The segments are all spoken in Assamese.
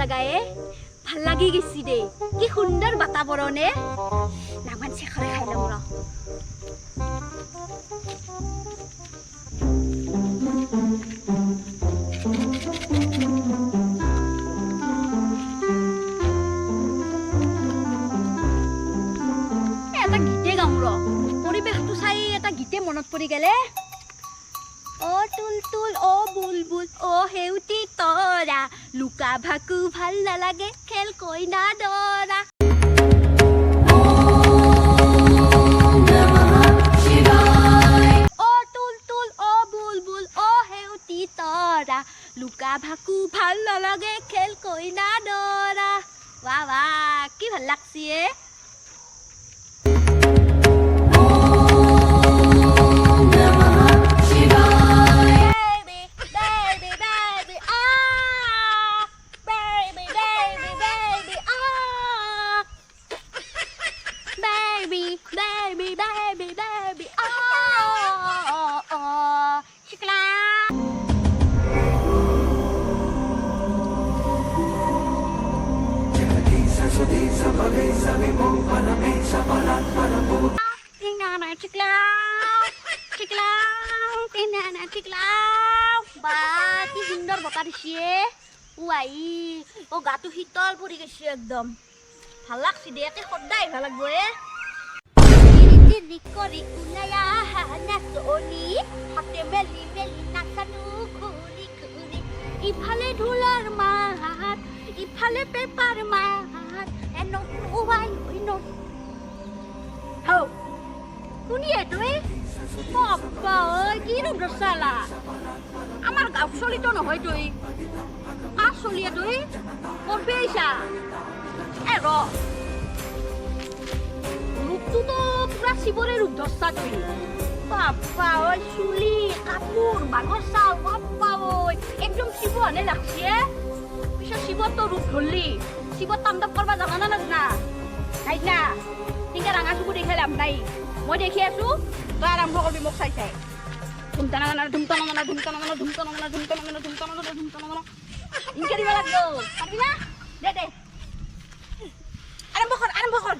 জাগায়ে ভাল লাগি গেছি দে কি সুন্দর বাতাবরণে নামান শেখরে খাইলাম র এটা গীতে গাম র পরিবেশটো চাই এটা গীতে মনত পৰি গেলে ও তুল তুল ও বুলবুল ও হেউতি তৰা লুকা ভাকু ভাল নালাগে খেল কইনা দৰা ও তুল তুল ও বুলবুল ও হেউতি তৰা লুকা ভাকু ভাল নালাগে খেল কইনা দৰা বাহ বাহ কি ভাল লাগছি কি সুন্দৰ বতা দিছে ওয়াই ও গাটো শীতল পৰি গৈছে একদম ভাল লাগছি দে একে সদায় ভাল লাগব কৰি উনায়া নাচনি হাতে মেলি মেলি নাচানো খুলি খুলি ইফালে ঢোলৰ মাত ইফালে পেপাৰ মাত এনো ওৱাই ইনো হাও শুনিয়ে তুই বাবা কি ৰূপ দছালা আমার গাঁও চলি তো নহয় তুই কাজ চলিয়ে তুই করবি আইসা র রূপটো তো পুরা শিবরের রূপ ধরছা তুই বাবা ওই চুলি কাপড় বাঘর চাল বাবা ওই একদম শিব আনে লাগছে পিছত শিবর তো রূপ ধরলি শিবর তাণ্ডব করবা জানা না না নাই না ঠিক রাঙা চুকু দেখে লাভ নাই মই দেখি আছো তই আরম্ভ করবি মোক চাই চাই ধুমতানা ধুমতানা ধুমতানা ধুমতানা ধুমতানা ধুমতানা ধুমতানা ইনকে দিবা লাগবো পারবি না দে দে আরম্ভ কর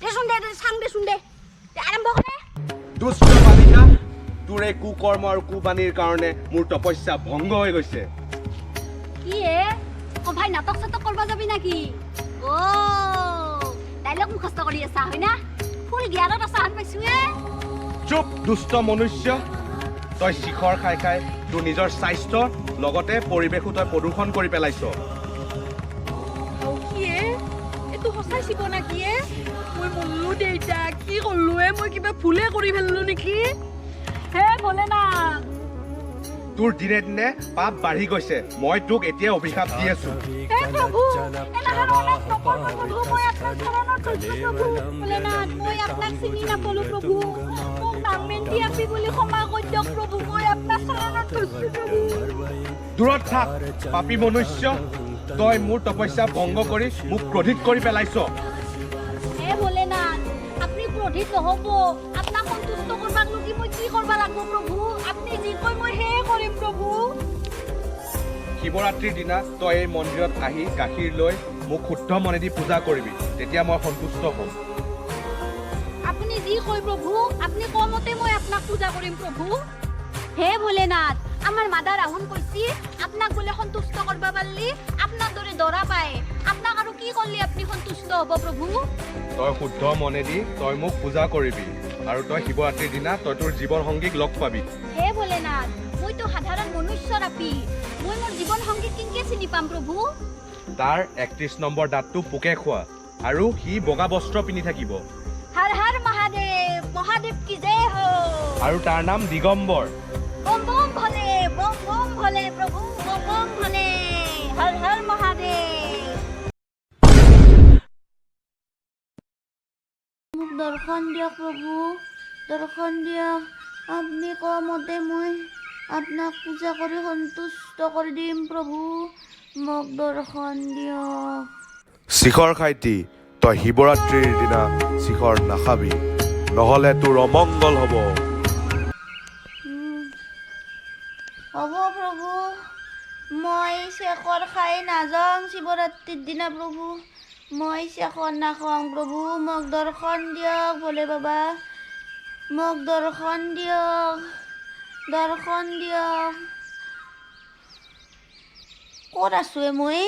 দে শুন দে সাং দে শুন দে আরম্ভ করে দুষ্ট বালিকা তোৰ এই কুকৰ্ম আৰু কুবাণীৰ কাৰণে মোৰ তপস্যা ভংগ হৈ গৈছে কি ও ভাই নাটক সাটক কৰবা যাবি নাকি ও ডায়লগ মুখস্থ কৰি আছা হয় না ফুল জ্ঞানত আছা হান পাইছো চুপ দুষ্ট মনুষ্য তই শিখৰ খাই খাই তোৰ নিজৰ স্বাস্থ্য লগতে পৰিৱেশো তই প্ৰদূষণ কৰি পেলাইছ কিয়ে এটো সঁচাই শিব না কিয়ে মই মল্লু দেইতা কি কৰলো মই কিবা ভুলে কৰি ফেললো নেকি হে বলে না তোৰ দিনে দিনে পাপ বাঢ়ি গৈছে মই তোক এতিয়া অভিশাপ দি আছো হে প্ৰভু এনাহাৰণক নকৰব প্ৰভু মই আপোনাৰ চৰণত থৈছো প্ৰভু বলে না মই আপোনাক চিনি নাপালো প্ৰভু মোক নামমেন্টি আপি বুলি ক্ষমা কৰি দিয়ক প্ৰভু মই আপোনাৰ চৰণত থৈছো প্ৰভু দূৰত থাক পাপী মনুষ্য তই মোৰ তপস্যা ভংগ কৰি মোক ক্ৰোধিত কৰি পেলাইছ হে বলে না আপনি ক্ৰোধিত নহব আপোনাক সন্তুষ্ট কৰবাক লগি মই কি কৰবা লাগব প্ৰভু আপনি যি কয় মই হে কৰিম প্ৰভু শিৱৰাত্ৰিৰ দিনা তই এই মন্দিৰত আহি গাখীৰ লৈ মোক শুদ্ধ মনেদি পূজা কৰিবি তেতিয়া মই সন্তুষ্ট হ'ম আপুনি যি কয় প্ৰভু আপুনি কমতে মই আপোনাক পূজা কৰিম প্ৰভু হে ভোলেনাথ আমাৰ মাদা ৰাহুল কৈছি আপোনাক বোলে সন্তুষ্ট কৰবা পাৰলি আপোনাক দৰে দৰা পায় আপোনাক আৰু কি কৰলি আপুনি সন্তুষ্ট হ'ব প্ৰভু তই শুদ্ধ মনেদি তই মোক পূজা কৰিবি আৰু তই শিৱৰাত্ৰিৰ দিনা তই তোৰ জীৱন সংগীক লগ পাবি হে ভোলেনাথ মইতো সাধাৰণ মনুষ্যৰ আপি মই মোৰ জীৱন সংগীক কেনেকৈ চিনি পাম প্ৰভু তাৰ 31 নম্বৰ দাঁতটো পোকে খোৱা আৰু সি বগা বস্ত্ৰ পিন্ধি থাকিব হৰ হৰ মহাদেৱ মহাদেৱ কি জয় হো আৰু তাৰ নাম দিগম্বৰ বম বম ভলে প্ৰভু বম বম ভলে হৰ হৰ মহাদেৱ মোক দৰ্শন দিয়ক প্ৰভু দৰ্শন দিয়ক আপুনি কোৱা মতে মই আপোনাক পূজা কৰি সন্তুষ্ট কৰি দিম প্ৰভু মোক দৰ্শন দিয়ক সেখৰখাইতি তই শিৱৰাত্ৰিৰ দিনা শিখৰ নাখাবি নহলে তোৰ অমংগল হ'ব হ'ব প্ৰভু মই চেখৰ খাই নাযাওঁ শিৱৰাত্ৰিৰ দিনা প্ৰভু মই চেখৰ নাখাওঁ প্ৰভু মোক দৰ্শন দিয়ক ভোলে বাবা মোক দৰ্শন দিয়ক ক'ত আছো মই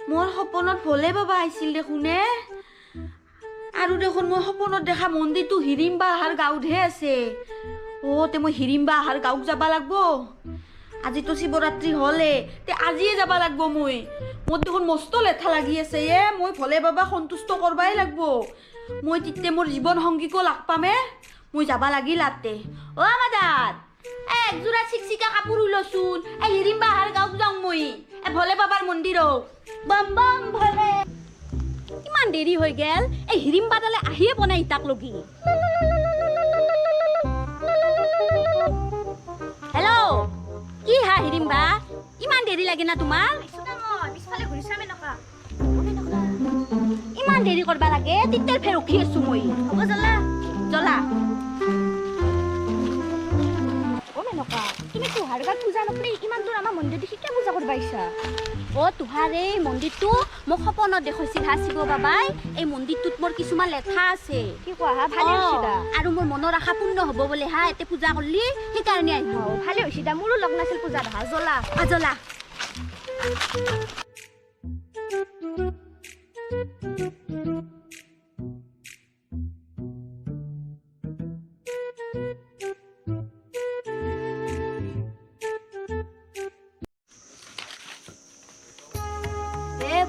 মোৰ সপোনত ভোলে বাবা আহিছিল দেখোনে আৰু দেখোন মই সপোনত দেখা মন্দিৰটো হিৰিম্বা আহাৰ গাঁৱতহে আছে তে মই হিৰিম্বা আহাৰ গাঁৱত যাব লাগব আজিতো শিৱৰাত্ৰি হ'লে তে আজিয়ে যাব লাগব মই মোৰ দেখোন মস্ত লেঠা লাগি আছে মই ভোলে বাবা সন্তুষ্ট কৰবাই লাগব মই তেতিয়া মোৰ জীৱন সংগীকো লাগ পামে মই যাব লাগিল আতে মাদাত একযোৰা চিকচিকা কাপোৰ ওলচোন হিৰিম্বা আহাৰ গাঁৱত যাওঁ মই ভোলে বাবাৰ মন্দিৰত বম বম ভলে ইমান দেৰি হৈ গেল হিৰিম্বাডালে আহিয়ে বনাই ইটাক লগি হেল্ল' কি হা হিৰিম্বা ইমান দেৰি লাগে না তোমাৰ ইমান দেৰি কৰবা লাগে তিতেৰ ফেৰ ৰখি আছো মই হ'ব জ্বলা তুমি তোহাৰ গাত পূজা নকৰি ইমান দূৰ আমাৰ মন্দিৰটো শিকা পূজা কৰিব আহিছা তোহাৰ এই মন্দিৰটো মোক সপোনত দেখুৱাইছিল হা শিৱ বাবাই এই মন্দিৰটোত মোৰ কিছুমান লেঠা আছে কি কোৱা হা ভালে হৈছে আৰু মোৰ মনৰ আশা পূৰ্ণ হ'ব বোলে হা এতে পূজা কৰিলি সেইকাৰণে আহিব ভালে হৈছে দা মোৰো লগ নাছিল পূজাত হা জ্বলা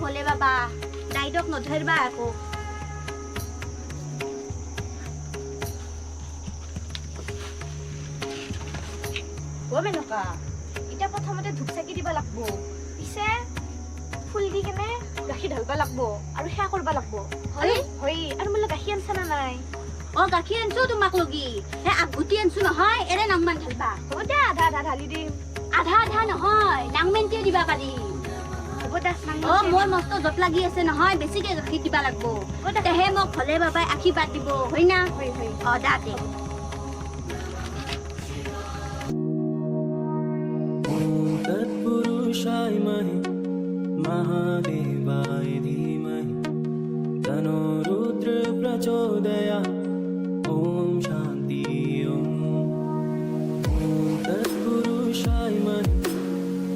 ভোলে বাবা দাইদক নধৰবা আকৌ মেনকা এতিয়া প্ৰথমতে ধূপ চাকি দিব লাগব পিছে ফুল দি কেনে গাখীৰ ঢালবা লাগব আৰু সেয়া কৰবা লাগব হয় আৰু মোলে গাখীৰ আনছা না নাই গাখীৰ আনছো তোমাক লগি আগগুটি আনছো নহয় এৰে নাংমান ঢালবা হ'ব দে আধা ঢালি দিম আধা নহয় নাংমেনটিও দিবা পাৰি মই মস্ত জট লাগি আছে নহয় বেছিকে গাখীৰ দিবা লাগব তেহে মোক ভোলে বাবাই আশীৰ্বাদ দিব হয় না দাতে तत्पुरुषाय महि महादेवाय धीमहि तन्नो रुद्र प्रचोदयात् ॐ शान्ति ॐ तत्पुरुषाय महि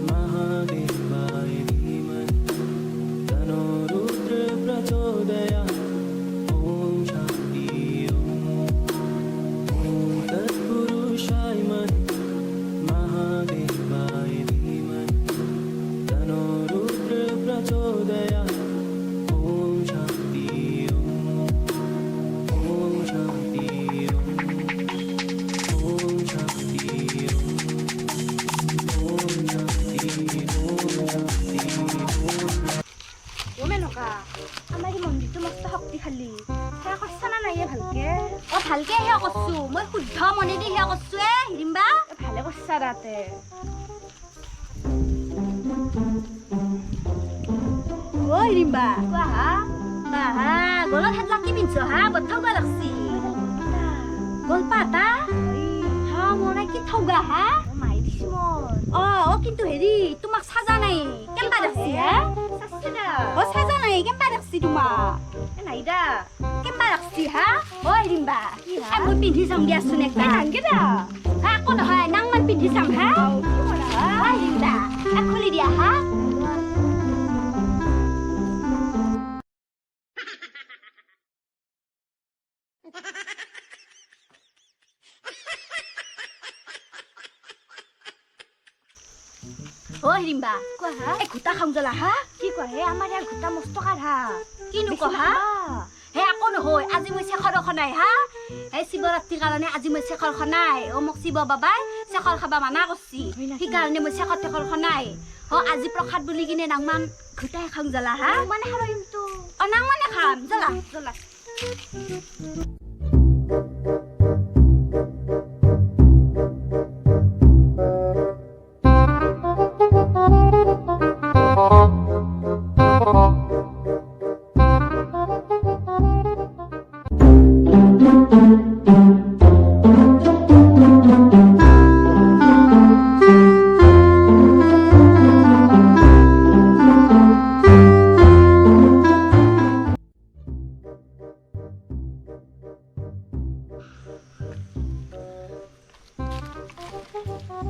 महादेवाय धीमहि तन्नो रुद्र प्रचोदयात् ॐ शान्ति ॐ तत्पुरुषाय महि महादेवाय धीमहि तन्नो रुद्र प्रचोदयात् ॐ शान्ति ॐ शान्ति ॐ शान्ति মেনকা আমাৰ এই মন্দিৰটো মস্ত শক্তিশালী সেয়া কৰছা না নাই ভালকে ভালকে সেয়া কৰছো মই শুদ্ধ মনে দি সেয়া কৰছো হিৰিম্বা ভালে কৰছা তাতে হিৰিম্বা কোৱা হা গলত হেতলাক কি পিন্ধছ হা বথাওবা লাগছি গল পাতা মনে কি থৌগা হা মাই দিছি মোৰ কিন্তু হেৰি তোমাক সাজা নাই কেনবা দেখছি হা সাজা নাই কেনবা দেখছি তোমাক নাই দা কেনবা দেখছি হা হিৰিম্বা মই পিন্ধি চাম দিয়াচোন একটা নাংগে দা আকৌ নহয় নাংমান পিন্ধি চাম হা হিৰিম্বা খুলি দিয়া হা হিৰিম্বা কোৱা হা ঘুটা খাম জ্বলা হা কি কোৱা আমাৰ ইয়াৰ ঘুটা মস্ত কাঢ়া কিনো কোৱা আকৌ নহয় আজি মই চেখৰ খনাই হা শিৱৰাত্ৰিৰ কাৰণে আজি মই চেখৰ খনাই মোক শিৱ বাবাই চেখৰ খাবা মানা কৰছি সেইকাৰণে মই চেখৰ টেখৰ খনাই আজি প্ৰসাদ বুলি কিনে নাংমান ঘুটাই খাম জ্বলা হা মানে খাৰিমতো নাংমানে খাম জ্বলা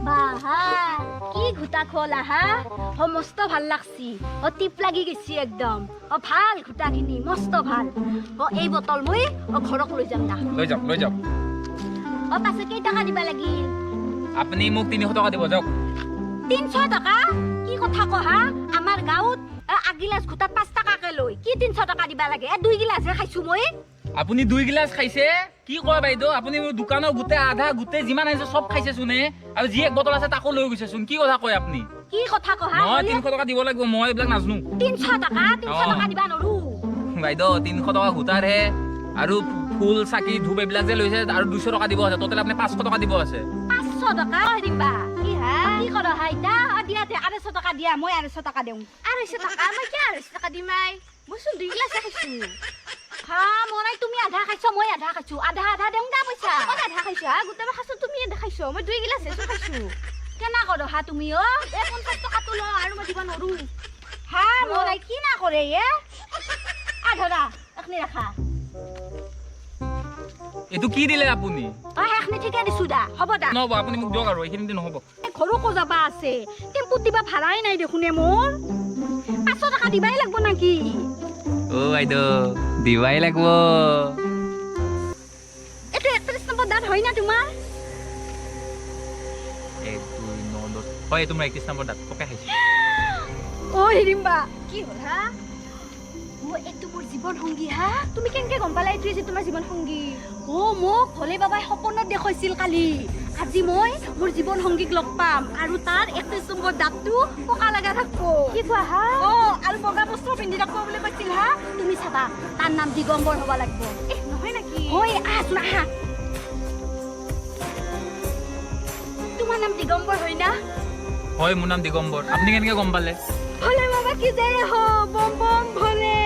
বাহা কি ঘুটা খোলা হা মস্ত ভাল লাগছি টিপ লাগি গেছি একদম ভাল ঘুটাখিনি মস্ত ভাল এই বটল মই ঘৰক লৈ যাম দা লৈ যাওক পাছে কেই টকা দিবা লাগিল আপুনি মোক 300 টকা দিব যাওক 300 টকা কি কথা কহা আমাৰ গাঁৱত আগিলাস ঘুটাত 5 টকাকে লৈ কি 300 টকা দিবা লাগে 2 গিলাসে খাইছো মই আপুনি 2 গিলাস খাইছে কি কয় বাইদেউ আপুনি দোকানৰ গুতে আধা গুতে যিমান আছে সব খাইছে শুনে আৰু যি এক বটল আছে তাকো লৈ গৈছে শুন কি কথা কয় আপুনি কি কথা কহা মই 300 টকা দিব লাগিব মই এইবিলাক নাজনো 300 টকা দিবা নৰু বাইদেউ 300 টকা ঘুটাৰ হে আৰু ফুল চাকি ধূপ এইবিলাক যে লৈছে আৰু 200 টকা দিব আছে টোটেল আপুনি 500 টকা দিব আছে 500 টকা দিবা কি হা কি কৰ হাইতা দিয়া তে 250 টকা দিয়া মই 250 টকা দেউ 250 টকা মই কি 250 টকা দিমাই মই শুন 2 গিলাস খাইছো হা মৰাই তুমি আধা খাইছো মই আধা খাইছো আধা দেউ দা পইচা মই আধা খাইছো গুটেবা খাইছো তুমি আধা খাইছো মই 2 গিলাস খাইছো কেনা কৰ হা তুমি 50 টকা তো ল আৰু মই দিবা নৰু হা মৰাই কি না কৰে আধা এখনি ৰাখা এটো কি দিলে আপুনি এখনি ঠিকে দিছো দা হ'ব দা নহব আপুনি মোক দিয়ক আৰু এইখিনি নহব ঘৰকো যাবা আছে টেম্পুত দিবা ভাড়াই নাই দেখোনে মোৰ 500 টকা দিবাই লাগব নাকি বাইদেউ দিবাই লাগিব এটো 31 নম্বৰ দাঁত হয় না তোমাৰ 1 2 9 10 হয় তোমাৰ 31 নম্বৰ দাঁত পকাই খাইছে হিৰিম্বা কি হ'ল হা এইটো মোৰ জীৱন সংগী হা তুমি কেনেকে গম পালা এইটো যে তোমাৰ জীৱন সংগী মোক ভলে বাবাই সপোনত দেখাইছিল কালি আজি মই মোৰ জীৱন সংগীক লগ পাম আৰু তাৰ 31 নম্বৰ দাঁতটো পকা লাগা থাকব কি কোৱা হা আৰু বগা বস্ত্ৰ পিন্ধি থাকব বুলি কৈছিল হা তুমি চাবা তাৰ নাম দিগম্বৰ হ'ব লাগব নহয় নাকি হয় আহা তোমাৰ নাম দিগম্বৰ হয় না হয় মোৰ নাম দিগম্বৰ আপুনি কেনেকে গম পালে ভলে বাবা কি যায় হো বম বম ভলে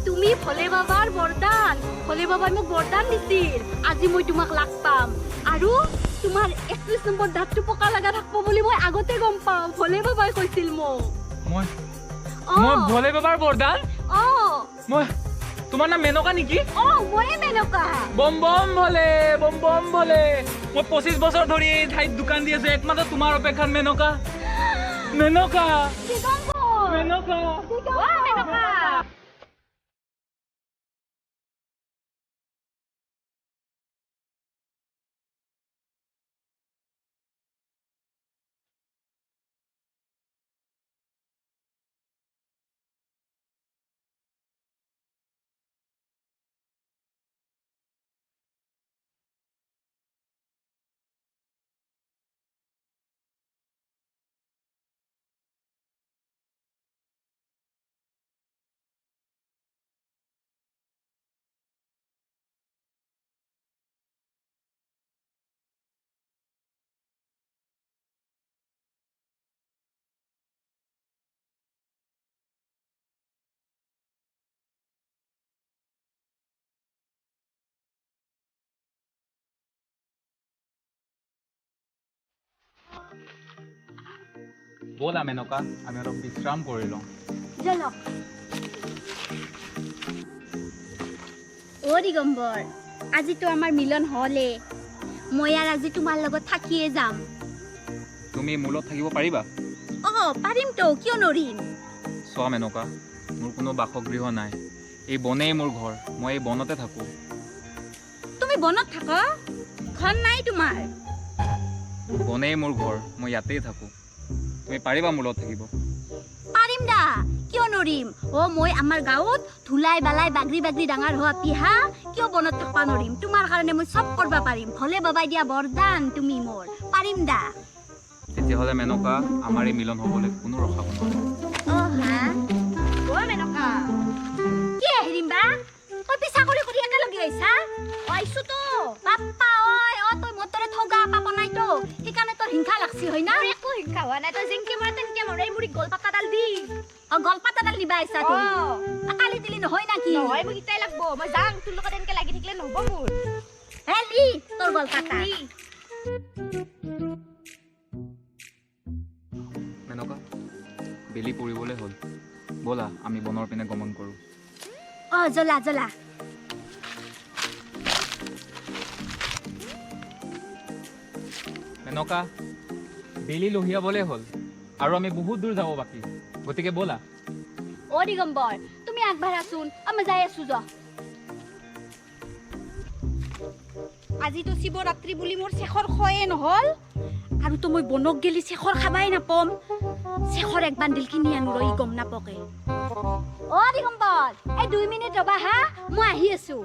তুমি ভলে বাবার বৰদান ভলে বাবাই মোক বৰদান দিছিল আজি মই তোমাক লাগ পাম আৰু তোমাৰ 31 নম্বৰ দাঁতটো পকা লাগা থাকব বুলি মই আগতে গম পাম ভলে বাবাই কৈছিল মই ভলে বাবাৰ বৰদান মই তোমাৰ নাম মেনকা নেকি মই মেনকা বম বম ভলে মই 25 বছৰ ধৰি ঠাইত দোকান দি আছো একমাত্ৰ তোমাৰ অপেক্ষাত মেনকা ব'লা মেনকা আমি অলপ বিশ্ৰাম কৰি লওঁ জলক দিগম্বৰ আজিতো আমাৰ মিলন হলে মই আৰু আজি তোমাৰ লগত থাকিয়ে যাম তুমি মূলত থাকিব পাৰিবা পাৰিম তো কিয় নৰিম চোৱা মেনকা মোৰ কোনো বাসগৃহ নাই এই বনেই মোৰ ঘৰ মই এই বনতে থাকো তুমি বনত থাকা ঘৰ নাই তোমাৰ বনেই মোৰ ঘৰ মই ইয়াতেই থাকো তুমি পাৰিবা মূলত থাকিব পাৰিম দা কিয় নৰিম মই আমাৰ গাঁৱত ধুলাই বালাই বাগৰি ডাঙৰ হোৱা পিহা কিয় বনত থাকবা নৰিম তোমাৰ কাৰণে মই সব কৰবা পাৰিম ভলে বাবাই দিয়া বৰদান তুমি মোৰ পাৰিম দা তেতিয়াহ'লে মেনকা আমাৰ এই মিলন হ'বলৈ কোনো ৰখাব নোৱাৰে মেনকা কি আহিম বা তই পিছা কৰি একেলগে আহিছা আহিছো তো বাপ্পা তই মতৰে ঠগা পাপ নাই তো সেইকাৰণে তোৰ হিংসা লাগছি হয় না একো হিংসা হোৱা নাই তই যেনকে মাৰ তেনকে মাৰ এই মুড়ি গলপাতাডাল দি গলপাতাডাল দিবা আহিছা তুমি কালি দিলি নহয় নাকি নহয় মোক ইটাই লাগব মই যাং তোৰ লগত এনেকে লাগি থাকিলে নহব মোৰ লি তোৰ গলপাতা মেনকা বেলি পৰিবলৈ হ'ল ব'লা আমি বনৰ পিনে গমন কৰোঁ জ্বলা এনেকুৱা বেলি লহিয়াবলে হ'ল আৰু আমি বহুত দূৰ যাব বাকী গতিকে ব'লা অ দিগম্বৰ তুমি আগবাঢ়াচোন আমি যাই আছো যা আজিতো শিৱৰাত্ৰি বুলি মোৰ শেখৰ খয়ে নহল আৰু তো মই বনক গেলি শেখৰ খাবাই নাপম শেখৰ এক বান্ডিল কিনি আনো ৰই গম নাপকে অ দিগম্বৰ এই 2 মিনিট ৰবা হা মই আহি আছো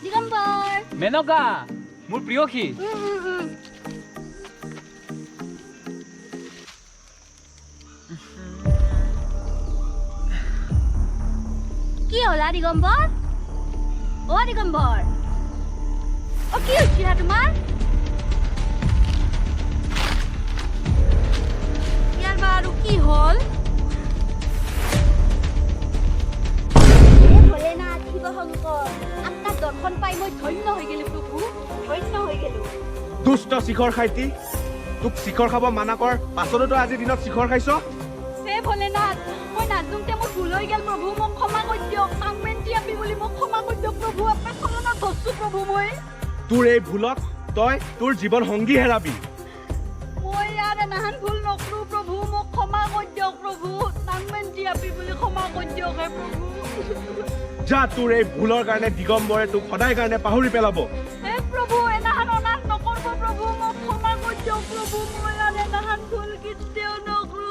দিগম্বৰ মেনকা মোৰ প্ৰিয়সী কি হলা দিগম্বৰ অ দিগম্বৰ অ কি হৈছে তোমাৰ ইয়াৰ বাৰু কি হল ভোলেনাথ শিৱ শংকৰ আপোনাৰ দৰ্শন পাই মই ধন্য হৈ গেলো প্ৰভু ধন্য হৈ গেলো দুষ্ট শিখৰখাইতি তোক শিখৰ খাব মানা কৰ পাছতো তই আজি দিনত শিখৰ খাইছ হে ভোলেনাথ মই নাজোংতে মোৰ ভুল হৈ গেল প্ৰভু মোক ক্ষমা কৰি দিয়ক কামেন্টি আপি বুলি মোক ক্ষমা কৰি দিয়ক প্ৰভু আপোনাৰ চৰণত ধৰছো প্ৰভু মই তোৰ এই ভুলত তই তোৰ জীৱন সংগী হেৰাবি মই ইয়াৰ এনাহান ভুল নকৰো প্ৰভু মোক ক্ষমা কৰি দিয়ক প্ৰভু কামেন্টি আপি বুলি ক্ষমা কৰি দিয়ক হে প্ৰভু যা তোৰ এই ভুলৰ কাৰণে দিগম্বৰে তোক সদায় কাৰণে পাহৰি পেলাব হে প্ৰভু এনাহান অনাথ নকৰব প্ৰভু মোক ক্ষমা কৰি দিয়ক প্ৰভু মই ইয়াৰ এনাহান ভুল কেতিয়াও নকৰো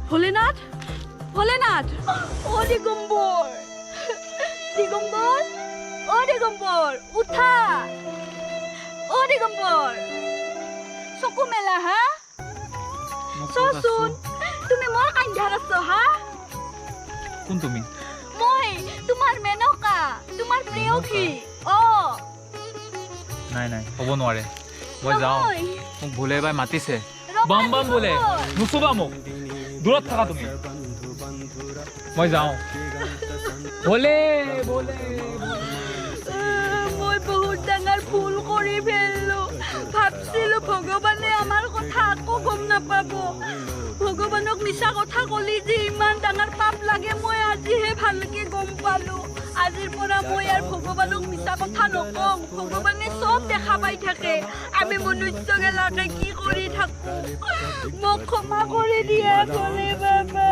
ভোলেনাথ ভোলেনাথ ও দিগম্বৰ দিগম্বৰ ও দিগম্বৰ উঠা ও দিগম্বৰ চকু মেলা হা চোন তুমি মোৰ কান্ধাৰ আছো হা কোন তুমি মই তোমাৰ মেনকা তোমাৰ প্ৰিয়সী অ নাই নাই হ'ব নোৱাৰে মই যাওঁ নহয়। মোক ভোলে বাই মাতিছে ৰ'বা, বাম বাম বোলে নহয়। নুচুবা মোক দূৰত থাকা তুমি মই যাওঁ ভোলে ভোলে মই বহুত ডাঙৰ ভুল কৰি ফেললো ভাবছিলো ভগৱানে আমাৰ কথা আকৌ গম নাপাব ভগৱানক মিছা কথা কলি যে ইমান ডাঙৰ পাপ লাগে মই আজিহে ভালকে গম পালো আজিৰ পৰা মই আৰু ভগৱানক মিছা কথা নকওঁ ভগৱানে চব দেখা পাই থাকে আমি মনুষ্য গেলাকে কি কৰি থাকো মোক ক্ষমা কৰি দিয়ে ভোলে বাবা